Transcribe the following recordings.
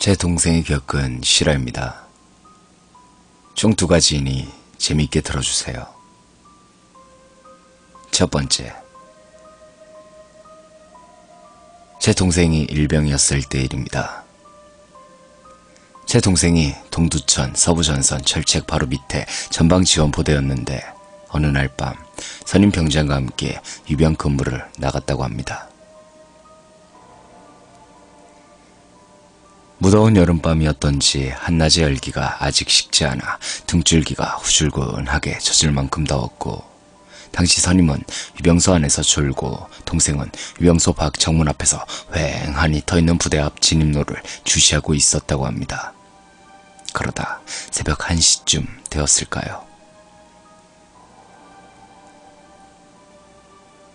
제 동생이 겪은 실화입니다. 총 2가지이니 재미있게 들어주세요. 첫 번째, 제 동생이 일병이었을 때 일입니다. 제 동생이 동두천 서부전선 철책 바로 밑에 전방지원부대였는데 어느 날 밤 선임 병장과 함께 유병 근무를 나갔다고 합니다. 무더운 여름밤이었던지 한낮의 열기가 아직 식지 않아 등줄기가 후줄근하게 젖을 만큼 더웠고, 당시 선임은 유병소 안에서 졸고 동생은 유병소 밖 정문 앞에서 휑하니 터있는 부대 앞 진입로를 주시하고 있었다고 합니다. 그러다 새벽 1시쯤 되었을까요?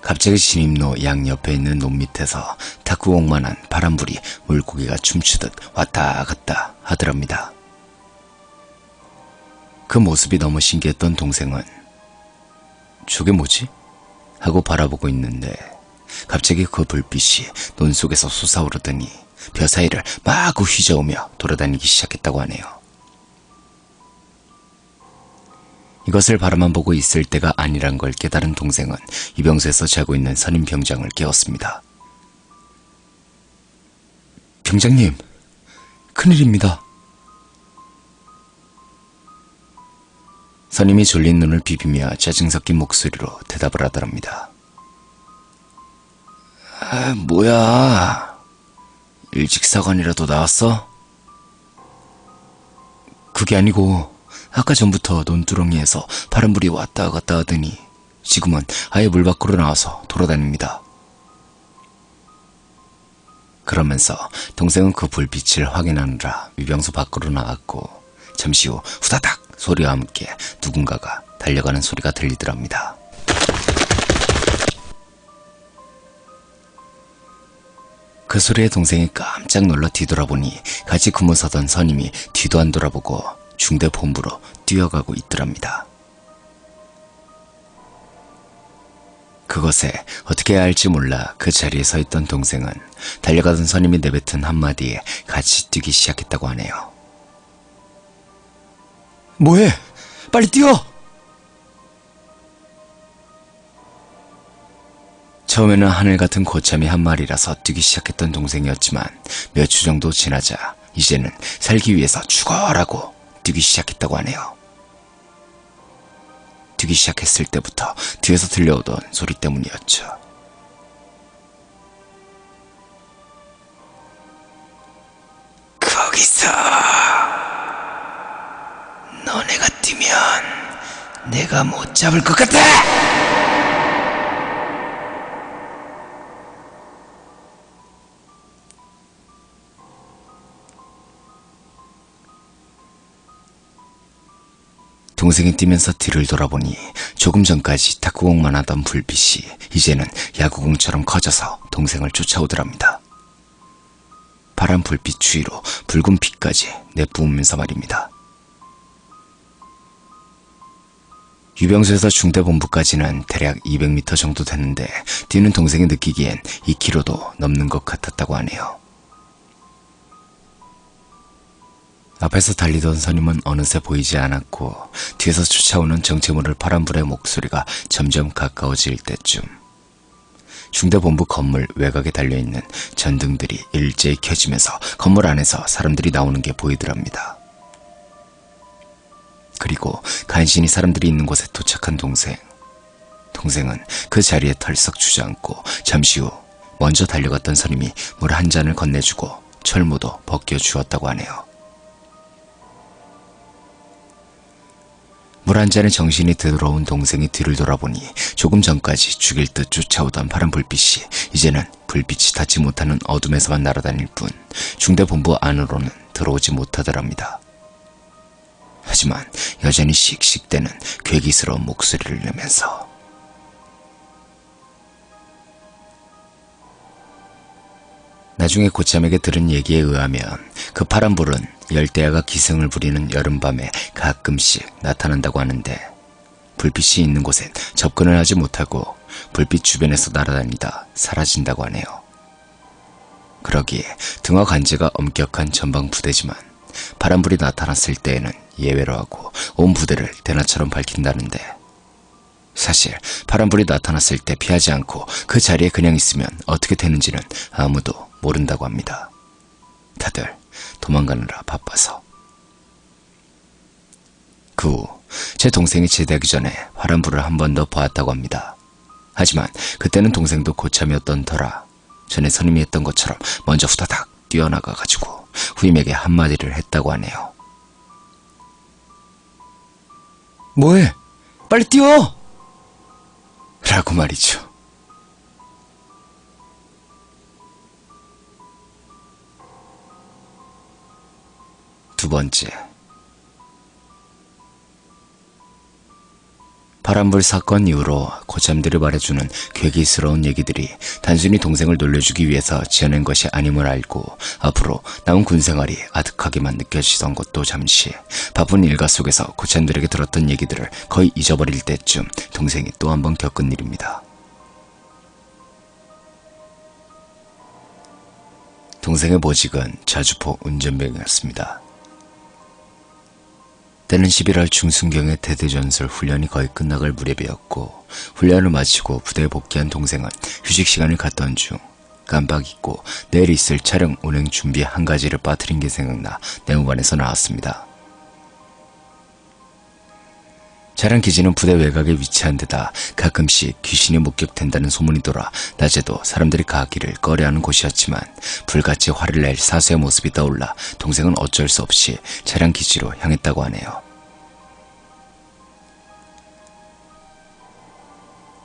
갑자기 진입로 양옆에 있는 논 밑에서 탁구공만한 파란불이 물고기가 춤추듯 왔다 갔다 하더랍니다. 그 모습이 너무 신기했던 동생은 저게 뭐지? 하고 바라보고 있는데 갑자기 그 불빛이 논 속에서 솟아오르더니 벼 사이를 마구 휘저으며 돌아다니기 시작했다고 하네요. 이것을 바라만 보고 있을 때가 아니란 걸 깨달은 동생은 유병소에서 자고 있는 선임 병장을 깨웠습니다. 병장님, 큰일입니다. 선임이 졸린 눈을 비비며 짜증 섞인 목소리로 대답을 하더랍니다. 뭐야? 일찍 사관이라도 나왔어? 그게 아니고 아까 전부터 논두렁이에서 파란불이 왔다 갔다 하더니 지금은 아예 물 밖으로 나와서 돌아다닙니다. 그러면서 동생은 그 불빛을 확인하느라 유병소 밖으로 나왔고, 잠시 후 후다닥 소리와 함께 누군가가 달려가는 소리가 들리더랍니다. 그 소리에 동생이 깜짝 놀라 뒤돌아보니 같이 근무 서던 선임이 뒤도 안 돌아보고 중대 본부로 뛰어가고 있더랍니다. 그것에 어떻게 해야 할지 몰라 그 자리에 서 있던 동생은 달려가던 선임이 내뱉은 한마디에 같이 뛰기 시작했다고 하네요. 뭐해? 빨리 뛰어! 처음에는 하늘 같은 고참이 한 말이라서 뛰기 시작했던 동생이었지만 몇 주 정도 지나자 이제는 살기 위해서 죽어라고 뛰기 시작했다고 하네요. 뛰기 시작했을 때부터 뒤에서 들려오던 소리 때문이었죠. 거기서 너네가 뛰면 내가 못 잡을 것 같아! 동생이 뛰면서 뒤를 돌아보니 조금 전까지 탁구공만 하던 불빛이 이제는 야구공처럼 커져서 동생을 쫓아오더랍니다. 파란 불빛 추위로 붉은 빛까지 내뿜으면서 말입니다. 유병소에서 중대본부까지는 대략 200m 정도 됐는데 뛰는 동생이 느끼기엔 2km도 넘는 것 같았다고 하네요. 앞에서 달리던 선임은 어느새 보이지 않았고 뒤에서 쫓아오는 정체모를 파란불의 목소리가 점점 가까워질 때쯤 중대본부 건물 외곽에 달려있는 전등들이 일제히 켜지면서 건물 안에서 사람들이 나오는 게 보이더랍니다. 그리고 간신히 사람들이 있는 곳에 도착한 동생은 그 자리에 털썩 주저앉고 잠시 후 먼저 달려갔던 선임이 물 한 잔을 건네주고 철모도 벗겨주었다고 하네요. 물 한 잔에 정신이 들어온 동생이 뒤를 돌아보니 조금 전까지 죽일 듯 쫓아오던 파란 불빛이 이제는 불빛이 닿지 못하는 어둠에서만 날아다닐 뿐 중대본부 안으로는 들어오지 못하더랍니다. 하지만 여전히 씩씩대는 괴기스러운 목소리를 내면서 나중에 고참에게 들은 얘기에 의하면 그 파란불은 열대야가 기승을 부리는 여름밤에 가끔씩 나타난다고 하는데 불빛이 있는 곳엔 접근을 하지 못하고 불빛 주변에서 날아다니다 사라진다고 하네요. 그러기에 등화 관제가 엄격한 전방 부대지만 파란불이 나타났을 때에는 예외로 하고 온 부대를 대낮처럼 밝힌다는데, 사실 파란불이 나타났을 때 피하지 않고 그 자리에 그냥 있으면 어떻게 되는지는 아무도 모른다고 합니다. 다들 도망가느라 바빠서. 그 후 제 동생이 제대하기 전에 파란불을 한 번 더 보았다고 합니다. 하지만 그때는 동생도 고참이었던 터라 전에 선임이 했던 것처럼 먼저 후다닥 뛰어나가가지고 후임에게 한마디를 했다고 하네요. 뭐해? 빨리 뛰어! 라고 말이죠. 두 번째, 파란불 사건 이후로 고참들이 말해주는 괴기스러운 얘기들이 단순히 동생을 놀려주기 위해서 지어낸 것이 아님을 알고 앞으로 남은 군생활이 아득하게만 느껴지던 것도 잠시 바쁜 일과 속에서 고참들에게 들었던 얘기들을 거의 잊어버릴 때쯤 동생이 또 한 번 겪은 일입니다. 동생의 보직은 자주포 운전병이었습니다. 때는 11월 중순경의 대대전술 훈련이 거의 끝나갈 무렵이었고, 훈련을 마치고 부대에 복귀한 동생은 휴식 시간을 갖던 중 깜빡 잊고 내일 있을 차량 운행 준비 한 가지를 빠뜨린 게 생각나 내무반에서 나왔습니다. 차량 기지는 부대 외곽에 위치한 데다 가끔씩 귀신이 목격된다는 소문이 돌아 낮에도 사람들이 가기를 꺼려하는 곳이었지만, 불같이 화를 낼 사수의 모습이 떠올라 동생은 어쩔 수 없이 차량 기지로 향했다고 하네요.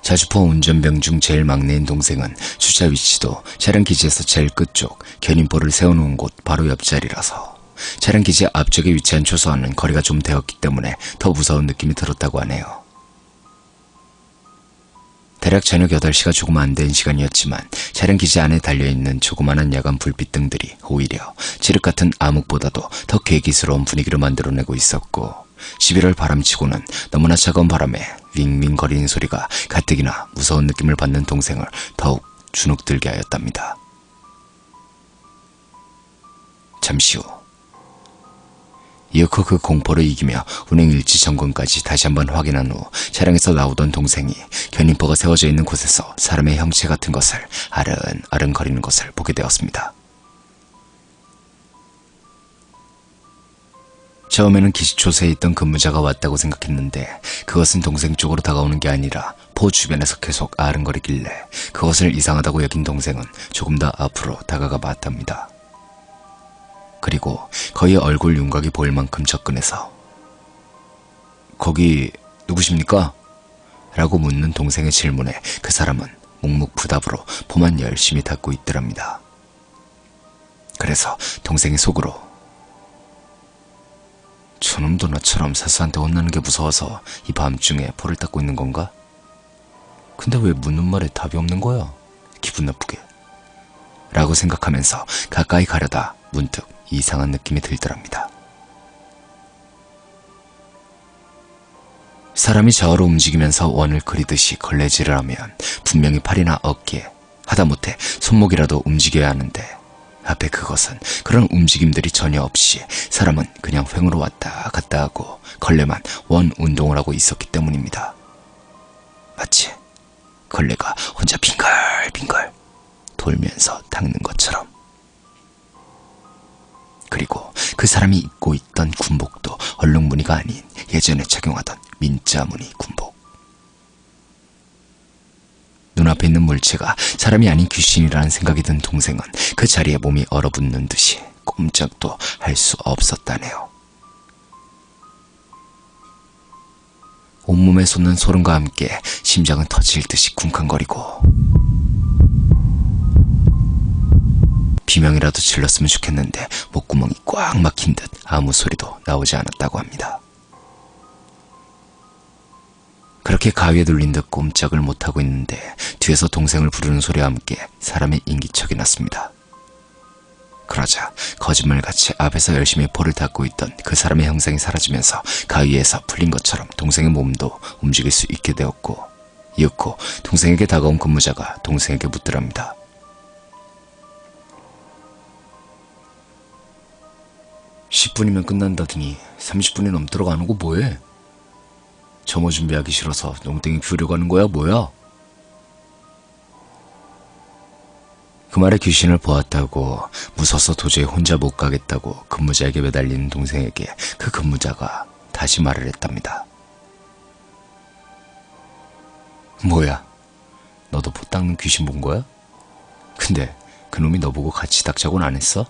자주포 운전병 중 제일 막내인 동생은 주차 위치도 차량 기지에서 제일 끝쪽 견인포를 세워놓은 곳 바로 옆자리라서 차량 기지 앞쪽에 위치한 초소와는 거리가 좀 되었기 때문에 더 무서운 느낌이 들었다고 하네요. 대략 저녁 8시가 조금 안 된 시간이었지만 차량 기지 안에 달려있는 조그마한 야간 불빛등들이 오히려 칠흑 같은 암흑보다도 더 괴기스러운 분위기를 만들어내고 있었고, 11월 바람치고는 너무나 차가운 바람에 윙윙거리는 소리가 가뜩이나 무서운 느낌을 받는 동생을 더욱 주눅들게 하였답니다. 잠시 후 이윽고 그 공포를 이기며 운행일지 점검까지 다시 한번 확인한 후 차량에서 나오던 동생이 견인포가 세워져 있는 곳에서 사람의 형체 같은 것을 아른아른거리는 것을 보게 되었습니다. 처음에는 기지초소에 있던 근무자가 왔다고 생각했는데 그것은 동생 쪽으로 다가오는 게 아니라 포 주변에서 계속 아른거리길래 그것을 이상하다고 여긴 동생은 조금 더 앞으로 다가가 봤답니다. 그리고 거의 얼굴 윤곽이 보일 만큼 접근해서 "거기 누구십니까?" 라고 묻는 동생의 질문에 그 사람은 묵묵부답으로 포만 열심히 닫고 있더랍니다. 그래서 동생이 속으로 "저놈도 나처럼 사수한테 혼나는 게 무서워서 이 밤중에 포를 닫고 있는 건가? 근데 왜 묻는 말에 답이 없는 거야? 기분 나쁘게." 라고 생각하면서 가까이 가려다 문득 이상한 느낌이 들더랍니다. 사람이 좌우로 움직이면서 원을 그리듯이 걸레질을 하면 분명히 팔이나 어깨, 하다못해 손목이라도 움직여야 하는데 앞에 그것은 그런 움직임들이 전혀 없이 사람은 그냥 횡으로 왔다 갔다 하고 걸레만 원 운동을 하고 있었기 때문입니다. 마치 걸레가 혼자 빙글빙글 돌면서 닦는 것처럼. 그리고 그 사람이 입고 있던 군복도 얼룩무늬가 아닌 예전에 착용하던 민자무늬 군복. 눈앞에 있는 물체가 사람이 아닌 귀신이라는 생각이 든 동생은 그 자리에 몸이 얼어붙는 듯이 꼼짝도 할 수 없었다네요. 온몸에 솟는 소름과 함께 심장은 터질 듯이 쿵쾅거리고 비명이라도 질렀으면 좋겠는데 목구멍이 꽉 막힌 듯 아무 소리도 나오지 않았다고 합니다. 그렇게 가위에 눌린 듯 꼼짝을 못하고 있는데 뒤에서 동생을 부르는 소리와 함께 사람의 인기척이 났습니다. 그러자 거짓말같이 앞에서 열심히 포를 닦고 있던 그 사람의 형상이 사라지면서 가위에서 풀린 것처럼 동생의 몸도 움직일 수 있게 되었고, 이윽고 동생에게 다가온 근무자가 동생에게 묻더랍니다. 10분이면 끝난다더니 30분이 넘도록 안 오고 뭐해? 점호 준비하기 싫어서 농땡이 피우려고 하는 거야 뭐야? 그 말에 귀신을 보았다고 무서워서 도저히 혼자 못 가겠다고 근무자에게 매달리는 동생에게 그 근무자가 다시 말을 했답니다. 뭐야? 너도 포 닦는 귀신 본 거야? 근데 그놈이 너보고 같이 닦자고는 안 했어?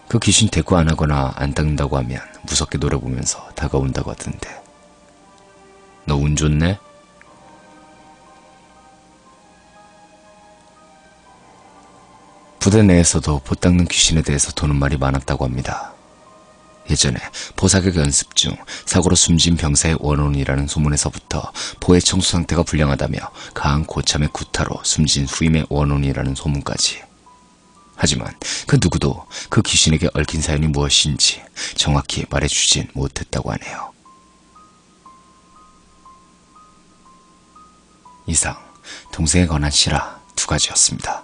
그 귀신 대꾸 안 하거나 안 닦는다고 하면 무섭게 노려보면서 다가온다고 하던데. 너 운 좋네? 부대 내에서도 포 닦는 귀신에 대해서 도는 말이 많았다고 합니다. 예전에 포사격 연습 중 사고로 숨진 병사의 원혼이라는 소문에서부터 포의 청소 상태가 불량하다며 강한 고참의 구타로 숨진 후임의 원혼이라는 소문까지. 하지만 그 누구도 그 귀신에게 얽힌 사연이 무엇인지 정확히 말해주진 못했다고 하네요. 이상 동생에 관한 실화 2가지였습니다.